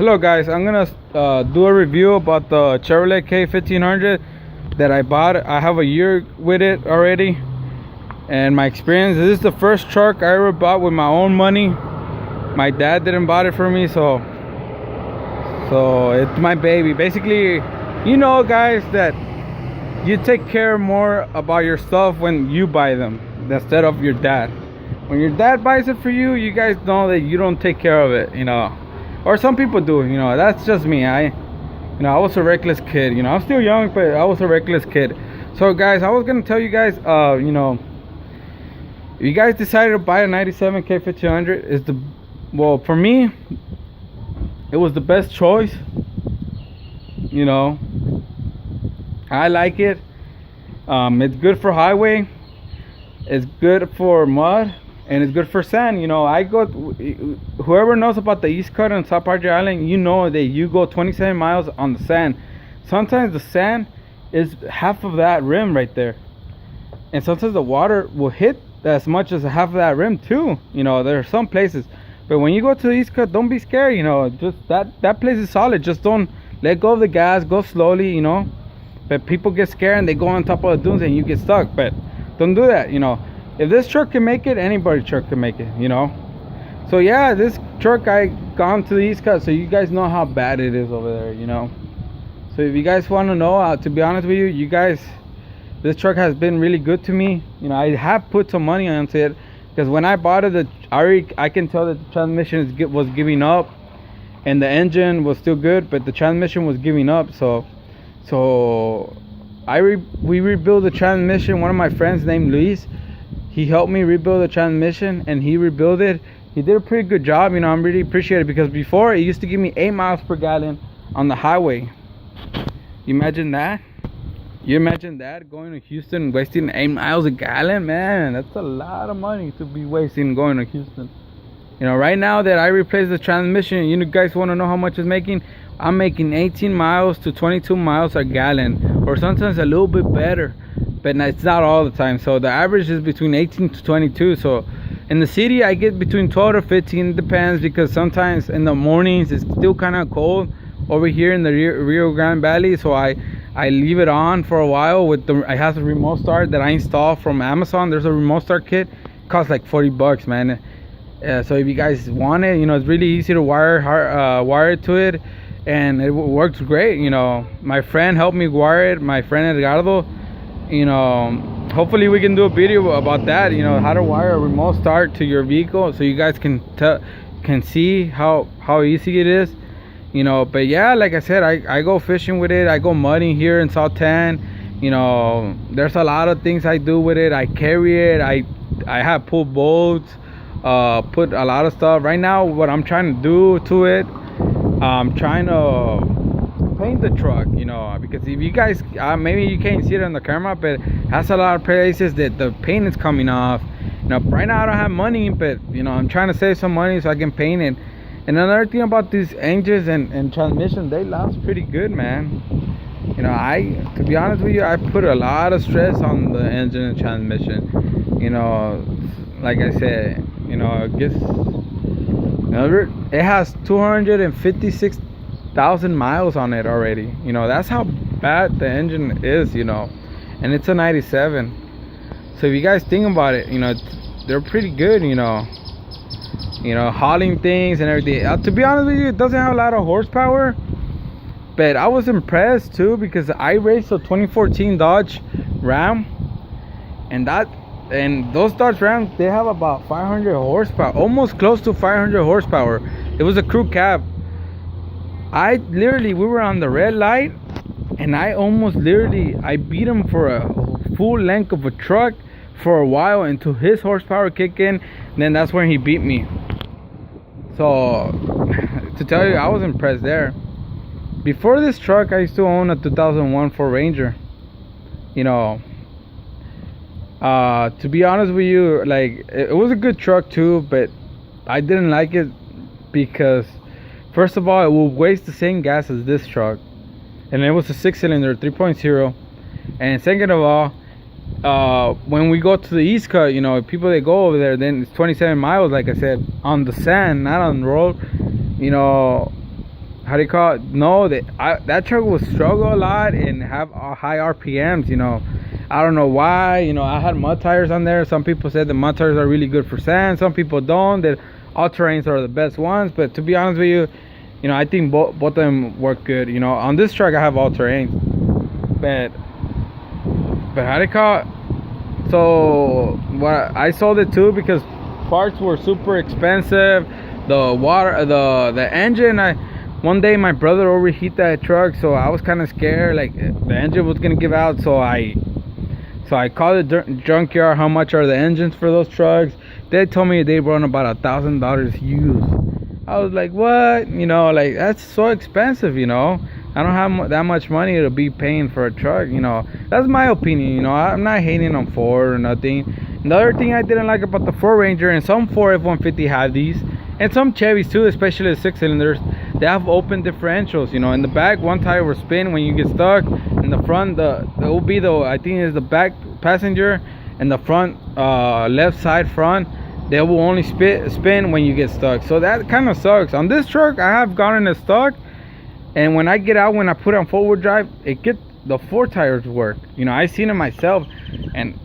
Hello guys, I'm gonna do a review about the Chevrolet K1500 that I bought. I have a year with it already, and my experience, this is the first truck I ever bought with my own money. My dad didn't buy it for me, so it's my baby. Basically, you know guys, that you take care more about your stuff when you buy them instead of your dad. When your dad buys it for you, you guys know that you don't take care of it, you know. Or some people do, you know. That's just me. I was a reckless kid, you know. I'm still young, but I was a reckless kid. So guys, I was gonna tell you guys, if you guys decided to buy a 97 K1500, is the, well, for me, it was the best choice. You know, I like it. It's good for highway, it's good for mud, and it's good for sand. You know, whoever knows about the East Cut on South Padre Island, you know that you go 27 miles on the sand. Sometimes the sand is half of that rim right there, and sometimes the water will hit as much as half of that rim too. You know, there are some places, but when you go to the East Cut, don't be scared. You know, just that place is solid. Just don't let go of the gas, go slowly, you know. But people get scared and they go on top of the dunes and you get stuck. But don't do that, you know. If this truck can make it, anybody's truck can make it, you know. So yeah, this truck, I gone to the East Cut, so you guys know how bad it is over there, you know. So if you guys want to know, to be honest with you guys, this truck has been really good to me. You know, I have put some money onto it, because when I bought it, I can tell that the transmission was giving up, and the engine was still good, but the transmission was giving up. So we rebuilt the transmission. One of my friends named Luis, he helped me rebuild the transmission, and he rebuilt it. He did a pretty good job, you know. I'm really appreciative, because before it used to give me 8 miles per gallon on the highway. You imagine that? You imagine that, going to Houston, wasting 8 miles a gallon? Man, that's a lot of money to be wasting going to Houston. You know, right now that I replaced the transmission, you guys want to know how much it's making? I'm making 18 miles to 22 miles a gallon, or sometimes a little bit better, but it's not all the time. So the average is between 18 to 22. So in the city, I get between 12 to 15. It depends, because sometimes in the mornings it's still kind of cold over here in the Rio Grande Valley. So I leave it on for a while with I have a remote start that I installed from Amazon. There's a remote start kit. It costs like 40 bucks, man. So if you guys want it, you know, it's really easy to wire to it, and it works great. You know, my friend helped me wire it, my friend Edgardo. You know, hopefully we can do a video about that, you know, how to wire a remote start to your vehicle, so you guys can see how easy it is, you know. But yeah, like I said, I go fishing with it, I go mudding here in South Tan. You know, there's a lot of things I do with it. I carry it, I have pulled boats, put a lot of stuff. Right now, what I'm trying to do to it, I'm trying to paint the truck, you know, because if you guys, maybe you can't see it on the camera, but it has a lot of places that the paint is coming off. You know, right now I don't have money, but you know, I'm trying to save some money so I can paint it. And another thing about these engines and transmission, they last pretty good, man. You know, to be honest with you, I put a lot of stress on the engine and transmission. You know, like I said, you know, it has 256,000 miles on it already. You know, that's how bad the engine is, you know, and it's a 97. So if you guys think about it, you know, they're pretty good, you know, hauling things and everything. To be honest with you, it doesn't have a lot of horsepower, but I was impressed too, because I raced a 2014 Dodge Ram, and those Dodge Rams, they have about 500 horsepower, almost close to 500 horsepower. It was a crew cab. We were on the red light, and I beat him for a full length of a truck for a while until his horsepower kicked in, and then that's when he beat me. So to tell you, I was impressed there. Before this truck, I used to own a 2001 Ford Ranger. You know, to be honest with you, like, it was a good truck too, but I didn't like it because, first of all, it will waste the same gas as this truck, and it was a 6-cylinder 3.0. And second of all, when we go to the East Cut, you know, people that go over there, then it's 27 miles, like I said, on the sand, not on the road. You know, how do you call it? No, that truck will struggle a lot and have high RPMs. I don't know why. I had mud tires on there. Some people said the mud tires are really good for sand. Some people don't. That all terrains are the best ones. But to be honest with you, I think both of them work good. On this truck I have all terrains. But how do you call it? So what I sold it too because parts were super expensive. The water, the engine. One day my brother overheated that truck, so I was kind of scared, like the engine was gonna give out. So I called the junkyard. How much are the engines for those trucks? They told me they run about $1,000 used. I was like, what? Like that's so expensive. I don't have that much money to be paying for a truck. That's my opinion. I'm not hating on Ford or nothing. Another thing I didn't like about the Ford Ranger, and some Ford F-150 have these, and some Chevys too, especially the 6-cylinders, they have open differentials. In the back, one tire will spin when you get stuck. In the front, it will be I think is the back passenger, and the front left side front, they will only spin when you get stuck. So that kind of sucks. On this truck, I have gotten it stuck. And when I get out, when I put on forward drive, the 4 tires work. I seen it myself, and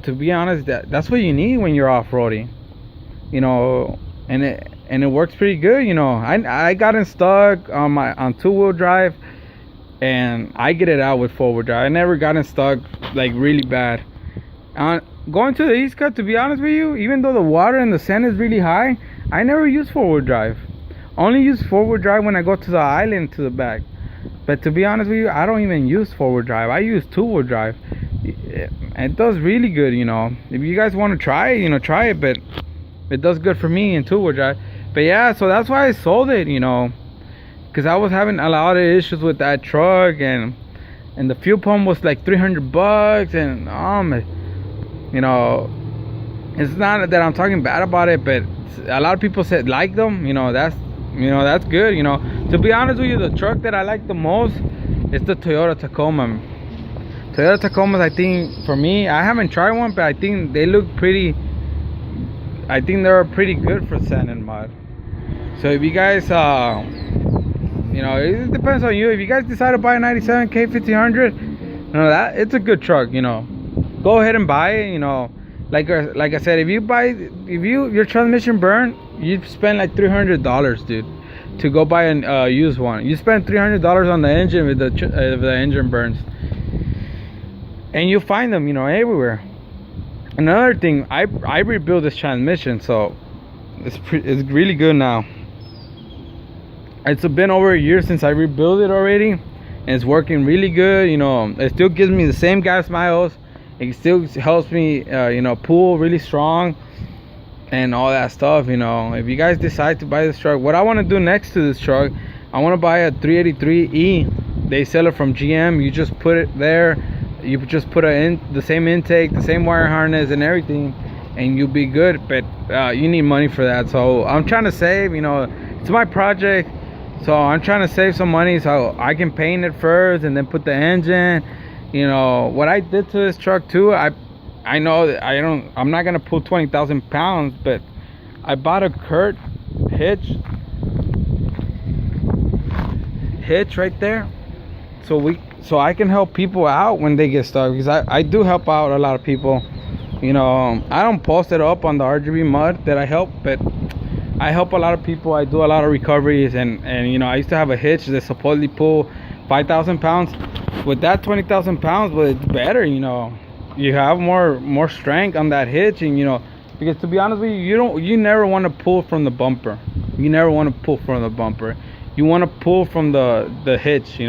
to be honest, that's what you need when you're off-roading. And it works pretty good. I gotten stuck on 2-wheel drive, and I get it out with forward drive. I never gotten stuck like really bad. Going to the East Cut, to be honest with you, even though the water and the sand is really high, I never use forward drive. Only use forward drive when I go to the island to the back. But to be honest with you, I don't even use forward drive. I use 2-wheel drive. It does really good. If you guys want to try it, try it. But it does good for me in 2-wheel drive. But yeah, so that's why I sold it. Because I was having a lot of issues with that truck, and the fuel pump was like $300, and it's not that I'm talking bad about it, but a lot of people said like them. That's good. To be honest with you, the truck that I like the most is the Toyota Tacoma. Toyota Tacomas, I think, for me, I haven't tried one, but I think they look pretty. I think they're pretty good for sand and mud. So if you guys it depends on you. If you guys decide to buy a 97 K1500, that it's a good truck. Go ahead and buy it. Like I said, if your transmission burn, you spend like $300, dude, to go buy a used one. You spend $300 on the engine if the engine burns, and you find them, everywhere. Another thing, I rebuilt this transmission, so it's really good now. It's been over a year since I rebuilt it already, and it's working really good. It still gives me the same gas miles. It still helps me pull really strong and all that stuff. If you guys decide to buy this truck, what I want to do next to this truck, I want to buy a 383E. They sell it from GM. You just put it there, you just put the same intake, the same wire harness and everything, and you'll be good. But you need money for that, so I'm trying to save. It's my project, so I'm trying to save some money so I can paint it first and then put the engine. What I did to this truck too, I know that I'm not gonna pull 20,000 pounds, but I bought a Kurt hitch right there, so I can help people out when they get stuck, because I do help out a lot of people. I don't post it up on the RGB mud that I help, but I help a lot of people. I do a lot of recoveries, and I used to have a hitch that supposedly pull 5,000 pounds. With that 20,000 pounds, but it's better. You have more strength on that hitch, and because to be honest with you, you never want to pull from the bumper. You never want to pull from the bumper. You want to pull from the hitch.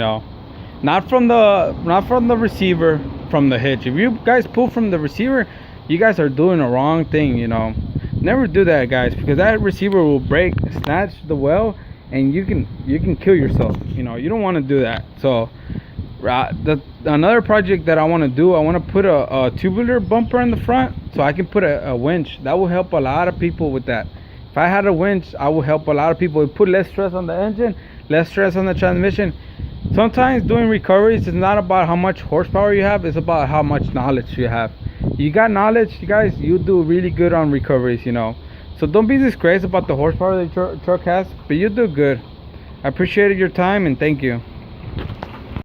Not from the receiver, from the hitch. If you guys pull from the receiver, you guys are doing the wrong thing. Never do that, guys, because that receiver will break, snatch the well, and you can kill yourself. You don't want to do that. So another project that I want to do, I want to put a tubular bumper in the front, so I can put a winch. That will help a lot of people with that. If I had a winch, I will help a lot of people. It put less stress on the engine, less stress on the transmission. Sometimes doing recoveries is not about how much horsepower you have, it's about how much knowledge you have. You got knowledge, you guys, you do really good on recoveries. So don't be disgraced about the horsepower that your truck has, but you do good. I appreciated your time and thank you.